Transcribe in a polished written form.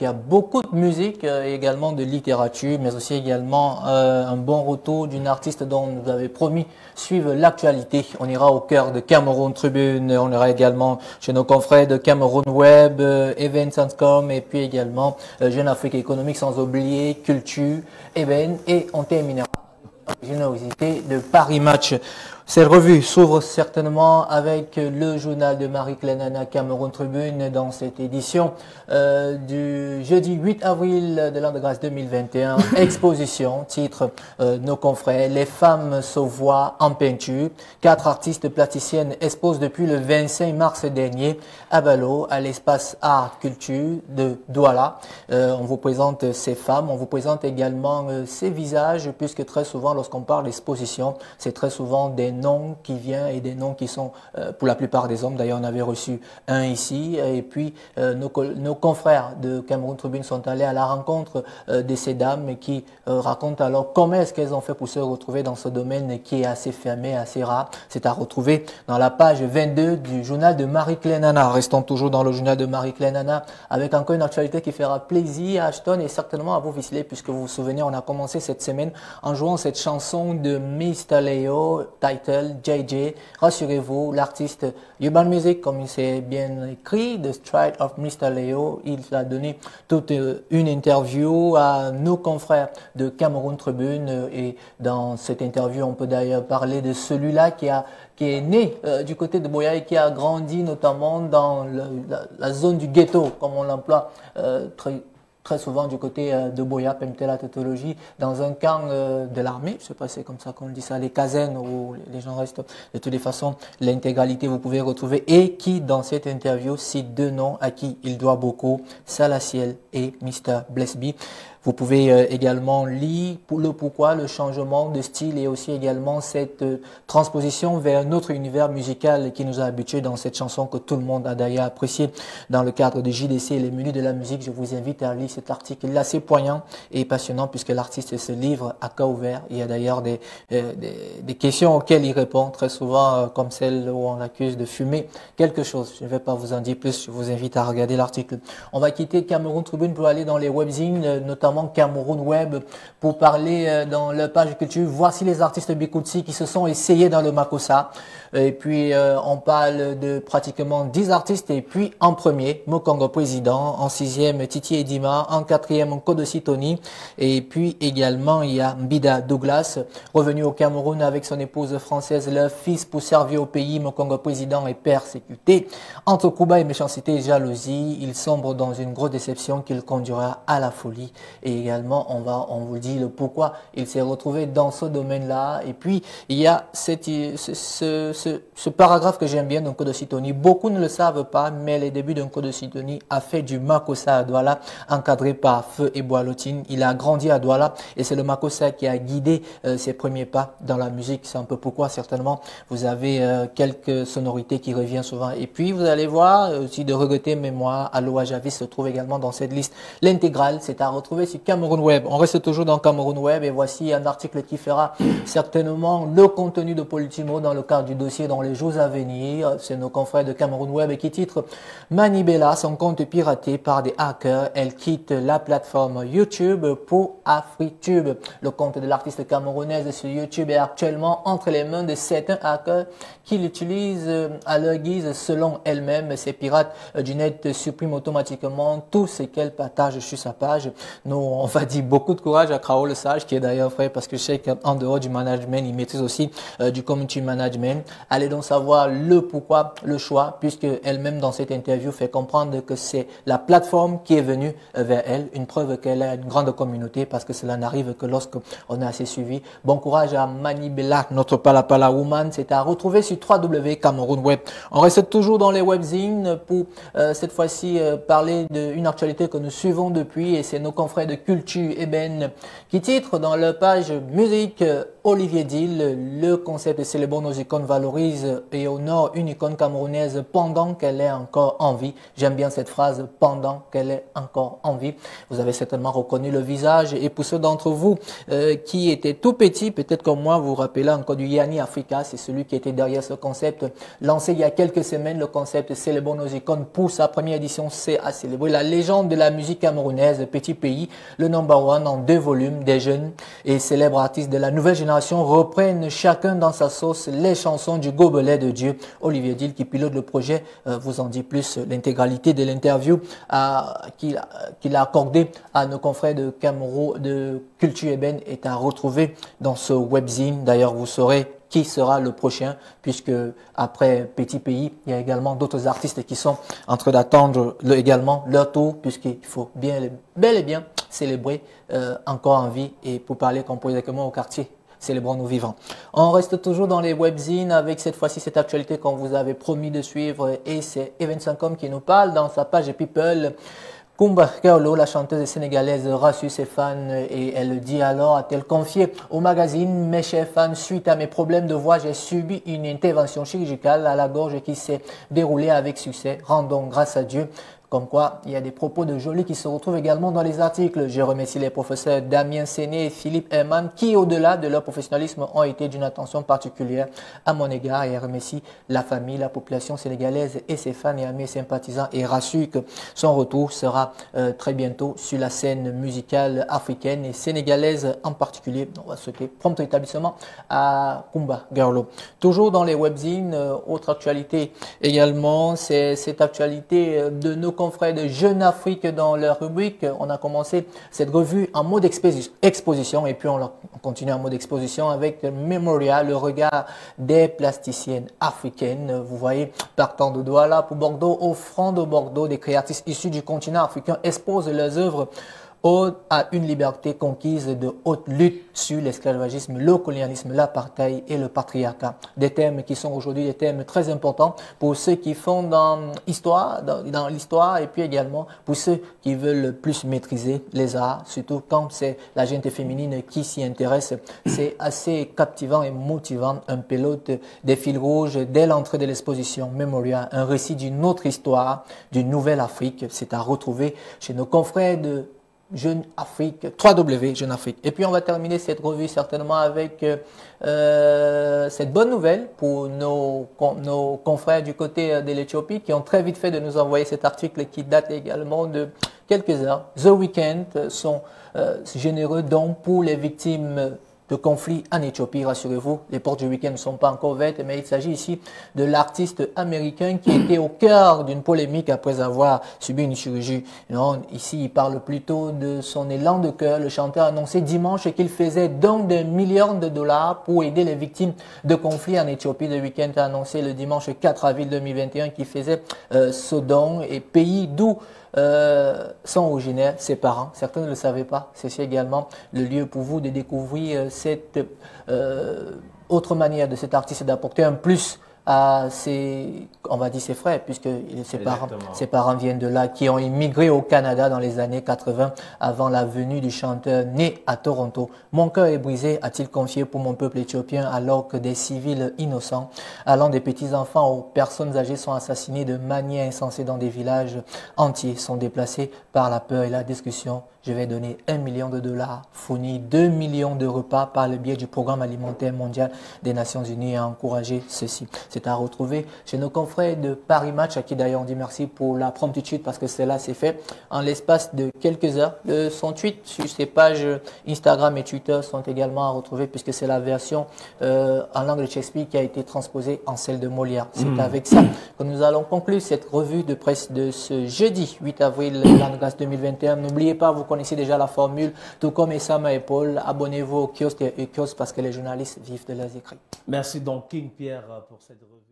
Il y a beaucoup de musique, également de littérature, mais aussi également un bon retour d'une artiste dont nous avait promis suivre l'actualité. On ira au cœur de Cameroun Tribune, on ira également chez nos confrères de Cameroun Web, Events.com et puis également Jeune Afrique Économique, sans oublier Culture, Eben, et on terminera avec la générosité de Paris Match. Cette revue s'ouvre certainement avec le journal de Marie-Claire Nana Cameroun Tribune dans cette édition du jeudi 8 avril de l'an de grâce 2021. Exposition, titre nos confrères, les femmes se voient en peinture. 4 artistes plasticiennes exposent depuis le 25 mars dernier à Balo, à l'espace Art Culture de Douala. On vous présente ces femmes, on vous présente également ces visages, puisque très souvent lorsqu'on parle d'exposition, c'est très souvent des noms qui viennent et des noms qui sont pour la plupart des hommes. D'ailleurs, on avait reçu un ici et puis nos confrères de Cameroun Tribune sont allés à la rencontre de ces dames qui racontent alors comment est-ce qu'elles ont fait pour se retrouver dans ce domaine qui est assez fermé, assez rare. C'est à retrouver dans la page 22 du journal de Marie-Claire Nana. Restons toujours dans le journal de Marie-Claire Nana avec encore une actualité qui fera plaisir à Ashton et certainement à vous Visley, puisque vous vous souvenez, on a commencé cette semaine en jouant cette chanson de Mr. Leo, title JJ. Rassurez-vous, l'artiste Urban Music, comme il s'est bien écrit, The Stride of Mr. Leo, il a donné toute une interview à nos confrères de Cameroun Tribune et dans cette interview, on peut d'ailleurs parler de celui-là qui est né du côté de Boya et qui a grandi notamment dans la zone du ghetto, comme on l'emploie très souvent du côté de Boya, PMT la tautologie, dans un camp de l'armée, je sais pas si c'est comme ça qu'on dit ça, les casernes où les gens restent. De toutes les façons, l'intégralité vous pouvez retrouver et qui dans cette interview cite 2 noms à qui il doit beaucoup, Salaciel et Mr. Blessby. Vous pouvez également lire le pourquoi, le changement de style et aussi également cette transposition vers un autre univers musical qui nous a habitués dans cette chanson que tout le monde a d'ailleurs apprécié dans le cadre de JDC et les menus de la musique. Je vous invite à lire cet article. Il est assez poignant et passionnant puisque l'artiste se livre à cœur ouvert. Il y a d'ailleurs des questions auxquelles il répond très souvent comme celle où on l'accuse de fumer quelque chose. Je ne vais pas vous en dire plus. Je vous invite à regarder l'article. On va quitter Cameroun Tribune pour aller dans les webzines, notamment Cameroun Web, pour parler dans leur page culture. Voici les artistes Bikoutsi qui se sont essayés dans le Makossa. Et puis on parle de pratiquement 10 artistes. Et puis en premier, Mokongo Président, en 6e Titi Edima, en 4e Kodosi Tony. Et puis également il y a Mbida Douglas, revenu au Cameroun avec son épouse française, leur fils pour servir au pays. Mokongo Président est persécuté. Entre Kuba et méchanceté et jalousie, il sombre dans une grosse déception qui le conduira à la folie. Et également, on vous dit le pourquoi il s'est retrouvé dans ce domaine-là. Et puis, il y a ce paragraphe que j'aime bien d'un Kodosi Tony. Beaucoup ne le savent pas, mais les débuts d'un Kodosi Tony a fait du Makossa à Douala, encadré par Feu et Boalotine. Il a grandi à Douala et c'est le Makossa qui a guidé ses premiers pas dans la musique. C'est un peu pourquoi, certainement, vous avez quelques sonorités qui reviennent souvent. Et puis, vous allez voir aussi de regretter mémoire. Aloha Javis se trouve également dans cette liste. L'intégrale, c'est à retrouver sur Cameroun Web. On reste toujours dans Cameroun Web et voici un article qui fera certainement le contenu de Politimo dans le cadre du dossier dans les jours à venir. C'est nos confrères de Cameroun Web qui titre Manibela, son compte piraté par des hackers. Elle quitte la plateforme YouTube pour AfriTube. Le compte de l'artiste camerounaise sur YouTube est actuellement entre les mains de certains hackers qui l'utilisent à leur guise selon elle-même. Ces pirates du net suppriment automatiquement tout ce qu'elle partage sur sa page. Nous, on va dire beaucoup de courage à Krao le Sage, qui est d'ailleurs frère, parce que je sais qu'en dehors du management, il maîtrise aussi du community management. Allez donc savoir le pourquoi, le choix, puisque elle-même dans cette interview fait comprendre que c'est la plateforme qui est venue vers elle, une preuve qu'elle a une grande communauté, parce que cela n'arrive que lorsqu'on est assez suivi. Bon courage à Manibela, notre Palapala Woman. C'est à retrouver sur www.cameroun Web. On reste toujours dans les webzines pour cette fois-ci parler d'une actualité que nous suivons depuis, et c'est nos confrères de Culture Eben qui titrent dans leur page musique Olivier Dill. Le concept de Célébrons nos icônes valorise et honore une icône camerounaise pendant qu'elle est encore en vie. J'aime bien cette phrase, pendant qu'elle est encore en vie. Vous avez certainement reconnu le visage, et pour ceux d'entre vous qui étaient tout petits, peut-être comme moi, vous vous rappelez encore du Yanni Africa, c'est celui qui était derrière ce concept lancé il y a quelques semaines. Le concept Célébrons nos icônes pour sa première édition, c'est à célébrer la légende de la musique camerounaise, petit pays, le number one en 2 volumes. Des jeunes et célèbres artistes de la nouvelle génération reprennent chacun dans sa sauce les chansons du gobelet de Dieu. Olivier Dill, qui pilote le projet, vous en dit plus. L'intégralité de l'interview qu'il a accordée à nos confrères de Cameroun, de Culture Ébène, est à retrouver dans ce webzine. D'ailleurs, vous saurez qui sera le prochain, puisque après Petit Pays, il y a également d'autres artistes qui sont en train d'attendre également leur tour, puisqu'il faut bel et bien célébrer encore en vie, et pour parler comme exactement au quartier. Célébrons nos vivants. On reste toujours dans les webzines avec cette fois-ci cette actualité qu'on vous avait promis de suivre, et c'est Even5com qui nous parle dans sa page People. Kumba Kaolo, la chanteuse sénégalaise, rassure ses fans, et elle dit alors, a-t-elle confié au magazine: mes chers fans, suite à mes problèmes de voix, j'ai subi une intervention chirurgicale à la gorge qui s'est déroulée avec succès. Rendons grâce à Dieu. Comme quoi, il y a des propos de Jolie qui se retrouvent également dans les articles. Je remercie les professeurs Damien Séné et Philippe Herman qui, au-delà de leur professionnalisme, ont été d'une attention particulière à mon égard, et remercie la famille, la population sénégalaise et ses fans et amis et sympathisants, et rassure que son retour sera très bientôt sur la scène musicale africaine et sénégalaise en particulier. On va souhaiter prompt rétablissement à Kumba Gerlo. Toujours dans les webzines, autre actualité également, c'est cette actualité de nos confrères de Jeune Afrique dans leur rubrique. On a commencé cette revue en mode exposition, et puis on continue en mode exposition avec Memoria, le regard des plasticiennes africaines. Vous voyez, partant de Douala pour Bordeaux, au front de Bordeaux, des créatrices issus du continent africain exposent leurs œuvres à une liberté conquise de haute lutte sur l'esclavagisme, le colonialisme, l'apartheid et le patriarcat. Des thèmes qui sont aujourd'hui des thèmes très importants pour ceux qui font dans l'histoire, et puis également pour ceux qui veulent plus maîtriser les arts, surtout quand c'est la gente féminine qui s'y intéresse. C'est assez captivant et motivant, un pilote des fils rouges dès l'entrée de l'exposition Memoria, un récit d'une autre histoire, d'une nouvelle Afrique. C'est à retrouver chez nos confrères de Jeune Afrique, 3W Jeune Afrique. Et puis on va terminer cette revue certainement avec cette bonne nouvelle pour nos confrères du côté de l'Éthiopie, qui ont très vite fait de nous envoyer cet article qui date également de quelques heures. The Weeknd sont généreux dons pour les victimes de conflits en Éthiopie. Rassurez-vous, les portes du week-end ne sont pas encore ouvertes, mais il s'agit ici de l'artiste américain qui était au cœur d'une polémique après avoir subi une chirurgie. Non, ici, il parle plutôt de son élan de cœur. Le chanteur a annoncé dimanche qu'il faisait don de millions de dollars pour aider les victimes de conflits en Éthiopie. The Weeknd a annoncé le dimanche 4 avril 2021 qu'il faisait ce don, et pays d'où sont originaires ses parents. Certains ne le savaient pas. C'est également le lieu pour vous de découvrir cette autre manière de cet artiste d'apporter un plus à ses frères, puisque ses parents viennent de là, qui ont immigré au Canada dans les années 80 avant la venue du chanteur né à Toronto. Mon cœur est brisé, a-t-il confié, pour mon peuple éthiopien, alors que des civils innocents, allant des petits-enfants aux personnes âgées, sont assassinés de manière insensée dans des villages entiers, sont déplacés par la peur et la discussion. Je vais donner 1 million de dollars, fournir 2 millions de repas par le biais du Programme alimentaire mondial des Nations Unies, et encourager ceci. C'est à retrouver chez nos confrères de Paris Match, à qui d'ailleurs on dit merci pour la promptitude, parce que cela s'est fait en l'espace de quelques heures. Son tweet sur ses pages Instagram et Twitter sont également à retrouver, puisque c'est la version en langue de Shakespeare qui a été transposée en celle de Molière. C'est avec ça que nous allons conclure cette revue de presse de ce jeudi 8 avril l'an de grâce 2021. N'oubliez pas, vous connaissez déjà la formule, tout comme Essama et Paul, abonnez-vous au kiosque et kiosque, parce que les journalistes vivent de leurs écrits. Merci donc King Pierre pour cette revue.